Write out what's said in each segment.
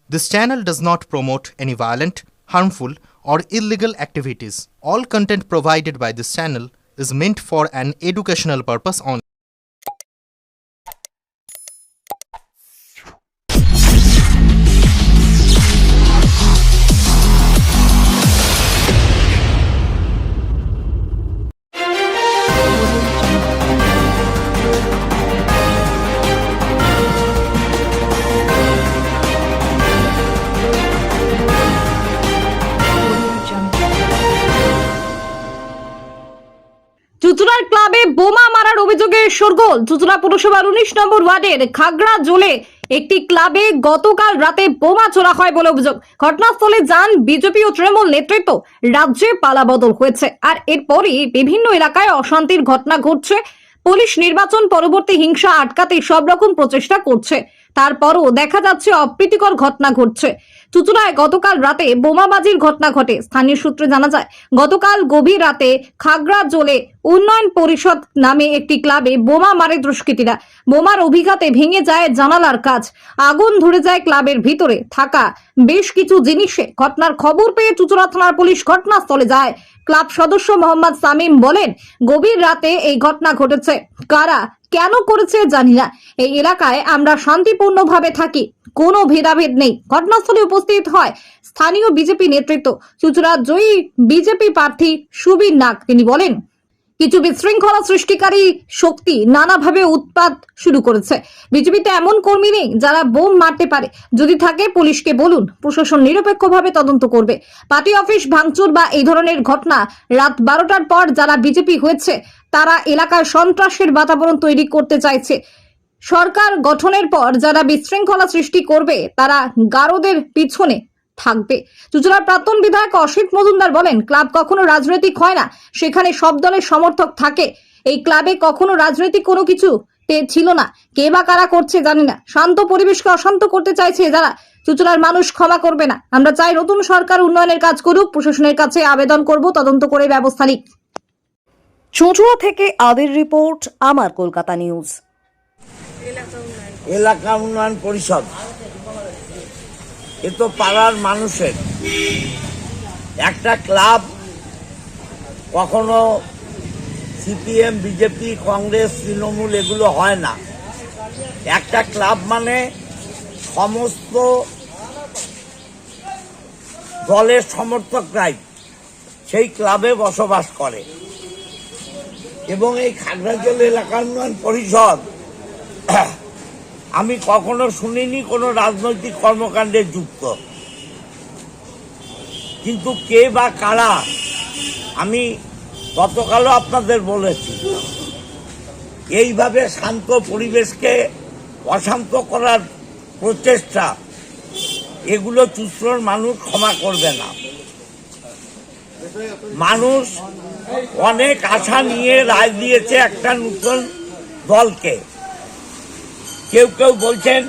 This channel does not promote any violent, harmful, or illegal activities. All content provided by this channel is meant for an educational purpose only. চুচুড়ার ক্লাবে বোমা মারার অভিযোগে শোরগোল। চুচুড়া পুরসভার 19 নম্বর ওয়ার্ডের খাগড়া জোলে একটি ক্লাবে গতকাল রাতে বোমা ছোড়া হয় বলে অভিযোগ। ঘটনাস্থলে যান বিজেপি ও তৃণমূল নেতৃত্ব। রাজ্যে পালাবদল হয়েছে, আর এরপরই বিভিন্ন এলাকায় অশান্তির ঘটনা ঘটছে। পুলিশ নির্বাচন পরবর্তী হিংসা আটকাতে সব রকম প্রচেষ্টা করছে, তারপরও দেখা যাচ্ছে অপ্রীতিকর ঘটনা ঘটছে। চুচুড়ায় গতকাল রাতে বোমাবাজির ঘটনা ঘটে। স্থানীয় সূত্রে জানা যায়, গতকাল গভীর রাতে খাগড়া জোলে উন্নয়ন পরিষদ নামে একটি ক্লাবে বোমা মারে দুষ্কৃতীরা। বোমার অভিঘাতে ভেঙে যায় জানালার কাচ, আগুন ধরে যায় ক্লাবের ভিতরে থাকা বেশ কিছু জিনিসে। ঘটনার খবর পেয়ে চুচুড়া থানার পুলিশ ঘটনাস্থলে যায়। ক্লাব সদস্য মোহাম্মদ সামিম বলেন, গভীর রাতে এই ঘটনা ঘটেছে, কারা কেন করেছে জানি না। এই এলাকায় আমরা শান্তিপূর্ণভাবে থাকি, কোনো ভেদাভেদ নেই। ঘটনাস্থলে উপস্থিত হয় স্থানীয় বিজেপি নেতৃত্ব। চুচুড়া জয়ী বিজেপি প্রার্থী সুবীর নাগ। তিনি বলেন, কিছু বিশৃঙ্খলা সৃষ্টিকারী শক্তি নানাভাবে উৎপাত শুরু করেছে। বিজেপিতে এমন কর্মী নেই যারা বোম মারতে পারে। যদি থাকে পুলিশকে বলুন, প্রশাসন নিরপেক্ষভাবে তদন্ত করবে। পার্টি অফিস ভাঙচুর বা এই ধরনের ঘটনা রাত 12টার পর যারা বিজেপি হয়েছে তারা এলাকায় সন্ত্রাসের বাতাবরণ তৈরি করতে চাইছে। সরকার গঠনের পর যারা বিশৃঙ্খলা সৃষ্টি করবে তারা গারদের পিছনে থাকবে। চুচুড়ার প্রাক্তন বিধায়ক অসিত মজুমদার বলেন, ক্লাব কখনো রাজনৈতিক হয় না, সেখানে সব দলের সমর্থক থাকে। এই ক্লাবে কখনো রাজনৈতিক কোনো কিছু ছিল না। কে বা কারা করছে জানি না। শান্ত পরিবেশকে অশান্ত করতে চাইছে যারা। চুচুড়ার মানুষ ক্ষমা করবে না। আমরা চাই নতুন সরকার উন্নয়নের কাজ করুক। প্রশাসনের কাছে আবেদন করব, তদন্ত করে ব্যবস্থা নিক। চুঁচুড়া থেকে আদির রিপোর্ট, আমার কলকাতা নিউজ। এলাকা উন্নয়ন পরিষদ এ তো পাড়ার মানুষের একটা ক্লাব। কখনো সিপিএম, বিজেপি, কংগ্রেস, তৃণমূল এগুলো হয় না। একটা ক্লাব মানে সমস্ত দলের সমর্থকরাই সেই ক্লাবে বসবাস করে। এবং এই খাগড়াজল এলাকা উন্নয়ন পরিষদ আমি কখনো শুনিনি কোনো রাজনৈতিক কর্মকাণ্ডে যুক্ত। কিন্তু কে বা কারা, আমি গতকালও আপনাদের বলেছি, এইভাবে শান্ত পরিবেশকে অশান্ত করার প্রচেষ্টা, এগুলো চুচুড়ার মানুষ ক্ষমা করবে না। মানুষ অনেক আশা নিয়ে রায় দিয়েছে একটা নতুন দলকে। কেউ কেউ বলছেন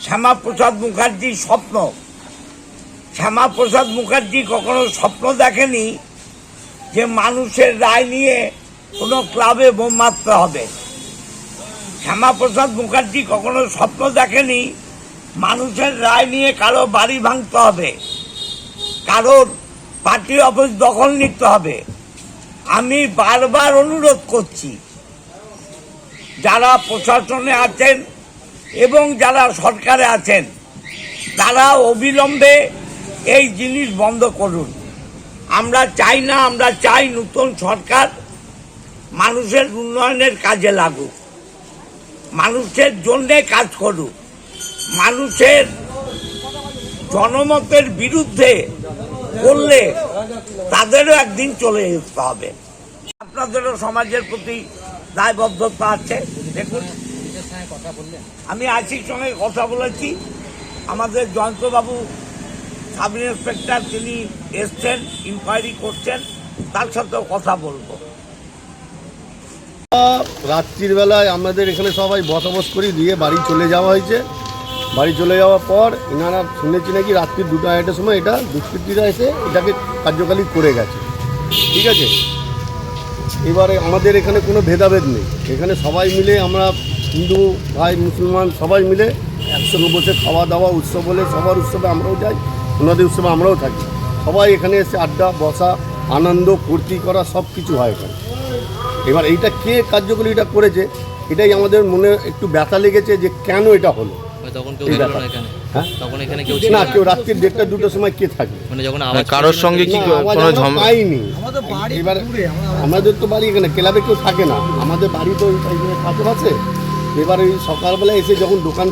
শ্যামাপ্রসাদ মুখার্জির স্বপ্ন। শ্যামাপ্রসাদ মুখার্জি কখনো স্বপ্ন দেখেনি যে মানুষের রায় নিয়ে কোনো ক্লাবে বোম মারতে হবে। শ্যামাপ্রসাদ মুখার্জি কখনো স্বপ্ন দেখেনি মানুষের রায় নিয়ে কারো বাড়ি ভাঙতে হবে, কারোর পার্টি অফিস দখল নিতে হবে। আমি বারবার অনুরোধ করছি, যারা প্রশাসনে আছেন এবং যারা সরকারে আছেন তারা অবিলম্বে এই জিনিস বন্ধ করুন। আমরা চাই না, আমরা চাই নতুন সরকার মানুষের উন্নয়নের কাজে লাগুক, মানুষের জন্যে কাজ করুক। মানুষের জনমতের বিরুদ্ধে করলে তাদেরও একদিন চলে যেতে হবে। আপনাদেরও সমাজের প্রতি দায়বদ্ধতা আছে। দেখুন, আমি আইসির সঙ্গে কথা বলেছি, আমাদের জয়ন্তবাবু সাব ইন্সপেক্টর তিনি এসছেন, ইনকোয়ারি করছেন, তার সাথেও কথা বলবো। রাত্রির বেলায় আমাদের এখানে সবাই বসবাস করি, দিয়ে বাড়ি চলে যাওয়া হয়েছে। বাড়ি চলে যাওয়ার পর এনারা শুনেছি নাকি রাত্রি 2-2:30টার সময় এটা দুষ্কৃতীরা এসে এটাকে কার্যকারী করে গেছে। ঠিক আছে, এবারে আমাদের এখানে কোনো ভেদাভেদ নেই। এখানে সবাই মিলে, আমরা হিন্দু ভাই মুসলমান সবাই মিলে একসঙ্গে বসে খাওয়া দাওয়া উৎসব হলে সবার উৎসবে আমরাও যাই, ওনাদের উৎসবে আমরাও থাকি। সবাই এখানে এসে আড্ডা বসা, আনন্দ ফুর্তি করা সব কিছু হয় এখানে। এবার এইটা কে কার্যকরী এটা করেছে, এটাই আমাদের মনে একটু ব্যথা লেগেছে যে কেন এটা হলো। তখন কেউ এই ছিল না ব্যাপার। এখানে? হ্যাঁ? তখন এখানে কেউ না, কেউ রাত্রি 1টা-2টার সময় কে থাকে? মানে যখন কারোর সঙ্গে কি না, আওয়াজ কোনো আমরা পাইনি। এবার আমাদের তো বাড়ি এখানে, ক্লাবে কেউ থাকে না, আমাদের বাড়ি তো কাছে। এবার ওই সকালবেলা এসে যখন দোকান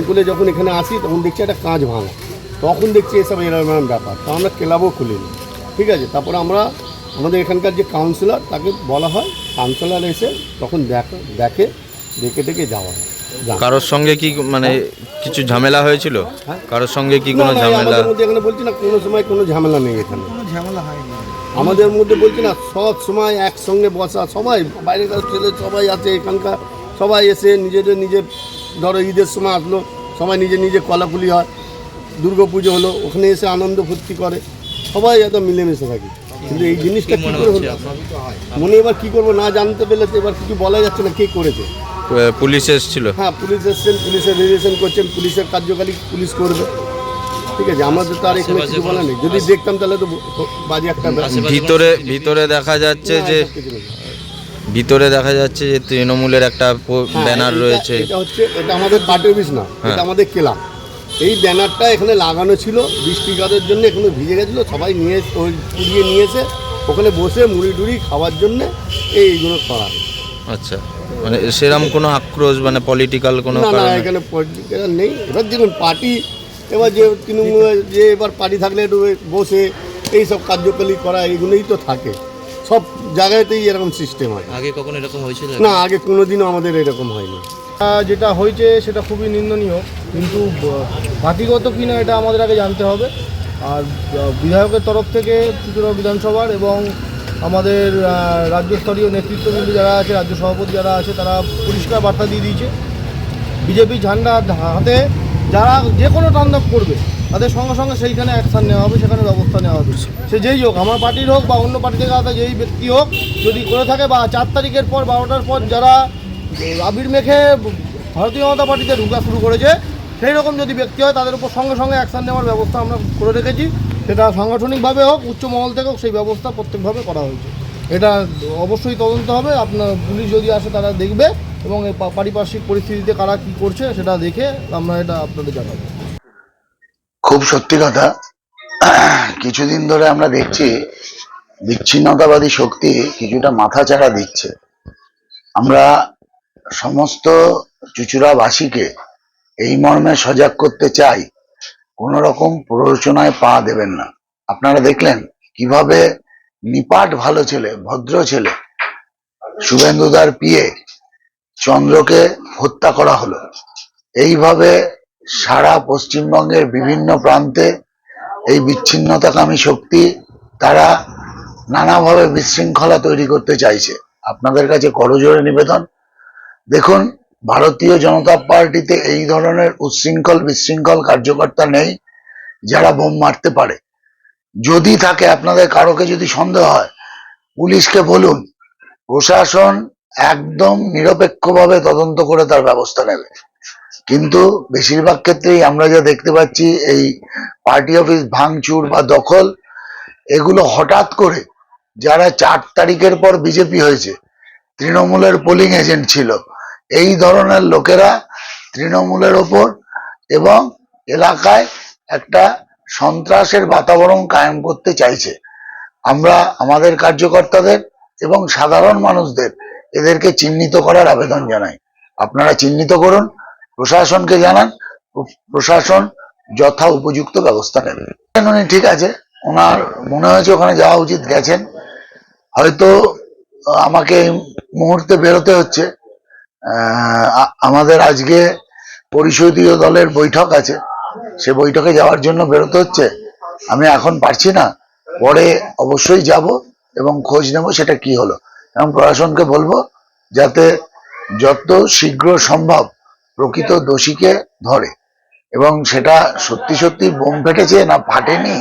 খুলে যখন এখানে আসি তখন দেখছি একটা কাঁচ ভাঙা, তখন দেখছি এসব এরকম ব্যাপার। তো আমরা ক্লাবও খুলিনি, ঠিক আছে। তারপরে আমাদের এখানকার যে কাউন্সিলর তাকে বলা হয়, কাউন্সিলর এসে তখন দেখে যাওয়া হয়। কারোর সঙ্গে কি মানে কিছু ঝামেলা হয়েছিল? হ্যাঁ? কারোর সঙ্গে কি কোনো না, ঝামেলা? আমাদের মধ্যে এখানে বলছি না কোনো সময় কোনো ঝামেলা নেই এখানে, আমাদের মধ্যে বলছি না, সব সময় একসঙ্গে বসা, সবাই বাইরেকার ছেলে সবাই আছে এখানকার, সবাই এসে নিজের ধরো ঈদের সময় আসলো, সবাই নিজে কলাকুলি হয়, দুর্গা পুজো হলো ওখানে এসে আনন্দ ফুর্তি করে, সবাই এত মিলেমিশে থাকি। কিন্তু এই জিনিসটা কী করে হলো মনে এবার কী করবো না জানতে পেলে তো এবার কিছু বলা যাচ্ছে না কে করেছে। পুলিশ এসেছিল? হ্যাঁ, পুলিশ এসছেন, পুলিশের রিলেশন করছেন, পুলিশের কার্যকারী পুলিশ করবে, ঠিক আছে। আমাদের তো আর এখানে কিছু বলা নেই, যদি দেখতাম তাহলে তো বাজে একটা ভিতরে দেখা যাচ্ছে যে তৃণমূলের একটা ব্যানার রয়েছে। এটা আমাদের পার্টি অফিস না, এটা আমাদের ক্লাব। এই ব্যানারটা এখানে লাগানো ছিল, বৃষ্টিপাতের জন্য এখানে ভিজে গেছিলো, সবাই কুড়িয়ে নিয়ে এসে ওখানে বসে মুড়ি টুড়ি খাওয়ার জন্য এইগুলো করা। আচ্ছা, মানে সেরকম কোনো আক্রোশ মানে পলিটিক্যাল কোনো না, এখানে পলিটিক্যাল নেই। এবার দেখুন পার্টি, এবার যে তৃণমূল যে এবার পার্টি থাকলে একটু বসে এইসব কার্যকরী করা এইগুলোই তো থাকে, সব জায়গাতেই এরকম সিস্টেম হয়। আগে কখনো এরকম হয়েছিল? না, আগে কোনোদিনও আমাদের এরকম হয়নি। যেটা হয়েছে সেটা খুবই নিন্দনীয়, কিন্তু পার্টিগত কিনা এটা আমাদের আগে জানতে হবে। আর বিধায়কের তরফ থেকে চুঁচুড়া বিধানসভার এবং আমাদের রাজ্যস্তরীয় নেতৃত্ববৃন্দ যারা আছে, রাজ্য সভাপতি যারা আছে, তারা পরিষ্কার বার্তা দিয়ে দিয়েছে বিজেপি ঝান্ডা হাতে যারা যে কোনো তাণ্ডব করবে তাদের সঙ্গে সঙ্গে সেইখানে অ্যাকশান নেওয়া হবে, সেখানে ব্যবস্থা নেওয়া হবে। সে যেই হোক, আমার পার্টির হোক বা অন্য পার্টি থেকে আলাদা যেই ব্যক্তি হোক, যদি করে থাকে বা 4 তারিখের পর 12টার পর যারা আবির মেখে ভারতীয় জনতা পার্টিতে ঢুকা শুরু করেছে সেই রকম যদি ব্যক্তি হয় তাদের উপর সঙ্গে সঙ্গে অ্যাকশান নেওয়ার ব্যবস্থা আমরা করে রেখেছি। সেটা সাংগঠনিকভাবে হোক, উচ্চ মহল থেকে হোক, সেই ব্যবস্থা প্রত্যেকভাবে করা হয়েছে। এটা অবশ্যই তদন্ত হবে, আপনার পুলিশ যদি আসে তারা দেখবে এবং এই পারিপার্শ্বিক পরিস্থিতিতে কারা কী করছে সেটা দেখে আমরা এটা আপনাদের জানাবো। খুব সত্যি কথা, কিছুদিন ধরে আমরা দেখছি বিচ্ছিন্নতাবাদী শক্তি কিছুটা মাথাচাড়া দিচ্ছে। আমরা সমস্ত চুঁচুড়াবাসীকে এই মর্মে সজাগ করতে চাই, কোনো রকম প্ররোচনায় পা দেবেন না। আপনারা দেখলেন কিভাবে নিপাট ভালো ছেলে, ভদ্র ছেলে শুভেন্দুদার পিএ চন্দ্রকে হত্যা করা হলো। এইভাবে সারা পশ্চিমবঙ্গের বিভিন্ন প্রান্তে এই বিচ্ছিন্নতাকামী শক্তি তারা নানাভাবে বিশৃঙ্খলা তৈরি করতে চাইছে। আপনাদের কাছে করজোড়ে নিবেদন, দেখুন ভারতীয় জনতা পার্টিতে এই ধরনের উচ্ছৃঙ্খল বিশৃঙ্খল কার্যকর্তা নেই যারা বোম মারতে পারে। যদি থাকে আপনাদের কারোকে যদি সন্দেহ হয় পুলিশকে বলুন, প্রশাসন একদম নিরপেক্ষভাবে তদন্ত করে তার ব্যবস্থা নেবে। কিন্তু বেশিরভাগ ক্ষেত্রেই আমরা যা দেখতে পাচ্ছি এই পার্টি অফিস ভাঙচুর বা দখল, এগুলো হঠাৎ করে যারা 4 তারিখের পর বিজেপি হয়েছে, তৃণমূলের পোলিং এজেন্ট ছিল, এই ধরনের লোকেরা তৃণমূলের ওপর এবং এলাকায় একটা সন্ত্রাসের বাতাবরণ কায়েম করতে চাইছে। আমরা আমাদের কার্যকর্তাদের এবং সাধারণ মানুষদের এদেরকে চিহ্নিত করার আবেদন জানাই। আপনারা চিহ্নিত করুন, প্রশাসনকে জানান, প্রশাসন যথা উপযুক্ত ব্যবস্থা নেবে। উনি ঠিক আছে, ওনার মনে হয়েছে ওখানে যাওয়া উচিত, গেছেন। হয়তো আমাকে এই মুহূর্তে বেরোতে হচ্ছে, আমাদের আজকে পরিষদীয় দলের বৈঠক আছে, সে বৈঠকে যাওয়ার জন্য বেরোতে হচ্ছে। আমি এখন পারছি না, পরে অবশ্যই যাব এবং খোঁজ নেব সেটা কি হলো, এবং প্রশাসনকে বলবো যাতে যত শীঘ্র সম্ভব প্রকৃত দোষীকে ধরে, এবং সেটা সত্যি সত্যি বোম ফেটেছে না ফাটেনি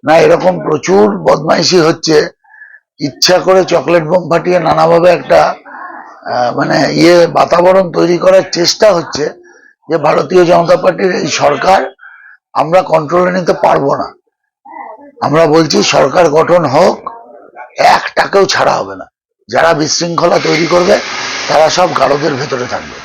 না এরকম প্রচুর বদমাইশি হচ্ছে, ইচ্ছা করে চকলেট বোম ফাটিয়ে নানাভাবে একটা মানে বাতাবরণ তৈরি করার চেষ্টা হচ্ছে, যে ভারতীয় জনতা পার্টির এই সরকার আমরা কন্ট্রোলে নিতে পারবো না। আমরা বলছি সরকার গঠন হোক, একটাকেও ছাড়া হবে না। যারা বিশৃঙ্খলা তৈরি করবে তারা সব গারদের ভেতরে থাকবে।